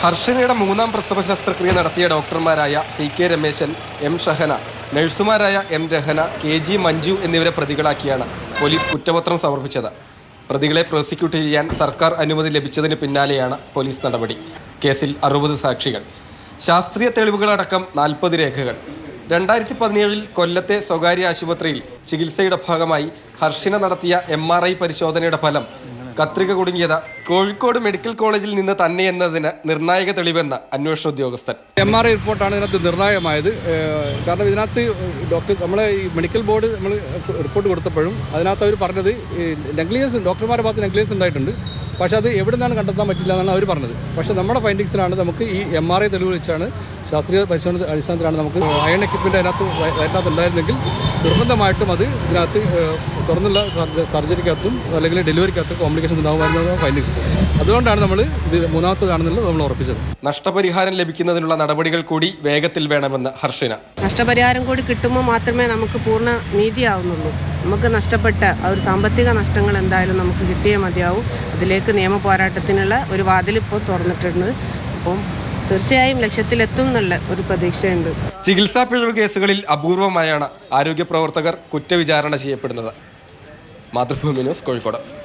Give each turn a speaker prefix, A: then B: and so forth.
A: ഹർഷിനയുടെ മൂന്നാം പ്രസവ ശസ്ത്രക്രിയ നടത്തിയ ഡോക്ടർമാരായ CK Rameshan, M Shahana, നഴ്സുമാരായ M Rahana, KG Manju എന്നിവരെ പ്രതികളാക്കിയാണ് പോലീസ് കുറ്റപത്രം സമർപ്പിച്ചത്. പ്രതികളെ പ്രോസിക്യൂട്ട് ചെയ്യാൻ സർക്കാർ അനുമതി ലഭിച്ചതിന് പിന്നാലെയാണ് പോലീസ് നടപടി. കേസിൽ 60 സാക്ഷികൾ, ശാസ്ത്രീയ തെളിവുകളടക്കം 40 രേഖകൾ. 2017 കൊല്ലത്തെ സ്വകാര്യ ആശുപത്രിയിൽ ചികിത്സയുടെ ഭാഗമായി ഹർഷിന നടത്തിയ MRI പരിശോധനയുടെ ഫലം കത്രിക കുടുങ്ങിയത് കോഴിക്കോട് മെഡിക്കൽ കോളേജിൽ നിന്ന് തന്നെയെന്നതിന് നിർണായക തെളിവെന്ന് അന്വേഷണ ഉദ്യോഗസ്ഥൻ.
B: MRI റിപ്പോർട്ടാണ് ഇതിനകത്ത് നിർണായകമായത്. കാരണം ഇതിനകത്ത് നമ്മളെ ഈ മെഡിക്കൽ ബോർഡ് നമ്മൾ റിപ്പോർട്ട് കൊടുത്തപ്പോഴും അതിനകത്ത് അവർ പറഞ്ഞത് നെഗ്ലിജൻസ്, ഡോക്ടർമാരുടെ ഭാഗത്ത് നെഗ്ലിജൻസ് ഉണ്ടായിട്ടുണ്ട്. പക്ഷേ അത് എവിടെ നിന്നാണ് കണ്ടെത്താൻ പറ്റില്ല എന്നാണ് അവർ പറഞ്ഞത്. പക്ഷേ നമ്മുടെ ഫൈൻഡിങ്സിലാണ് നമുക്ക് ഈ MRI തെളിവ് വെച്ചാണ്, ശാസ്ത്രീയ പരിശോധന അടിസ്ഥാനത്തിലാണ് നമുക്ക് അയൺ എക്യുപ്മെൻ്റ് അതിനകത്ത് ഉണ്ടായിരുന്നെങ്കിൽ നിർബന്ധമായിട്ടും അത് ഇതിനകത്ത് തുറന്നുള്ള സർജറിക്കകത്തും അല്ലെങ്കിൽ ഡെലിവറിക്കകത്തും കോംപ്ലിക്കേഷൻസ് ഉണ്ടാകുമായിരുന്ന ഫൈൻഡിങ്സ്. അതുകൊണ്ടാണ് നമ്മൾ ഇത് മൂന്നാമത്തെ കാണുന്നത് നമ്മൾ ഉറപ്പിച്ചത്.
A: നഷ്ടപരിഹാരം ലഭിക്കുന്നതിനുള്ള നടപടികൾ കൂടി വേഗത്തിൽ വേണമെന്ന് ഹർഷിന.
C: നഷ്ടപരിഹാരം കൂടി കിട്ടുമ്പോൾ മാത്രമേ നമുക്ക് പൂർണ്ണ നീതിയാവുന്നുള്ളൂ. നമുക്ക് നഷ്ടപ്പെട്ട ഒരു സാമ്പത്തിക നഷ്ടങ്ങൾ എന്തായാലും നമുക്ക് കിട്ടിയേ മതിയാവും. അതിലേക്ക് നിയമ പോരാട്ടത്തിനുള്ള ഒരു വാതിൽ ഇപ്പോൾ തുറന്നിട്ടുണ്ട്. അപ്പം തീർച്ചയായും ലക്ഷ്യത്തിലെത്തും എന്നുള്ള ഒരു പ്രതീക്ഷയുണ്ട്.
A: ചികിത്സാ പിഴവ് കേസുകളിൽ അപൂർവമായാണ് ആരോഗ്യ പ്രവർത്തകർ കുറ്റവിചാരണ ചെയ്യപ്പെടുന്നത്. മാതൃഭൂമി ന്യൂസ്, കോഴിക്കോട്.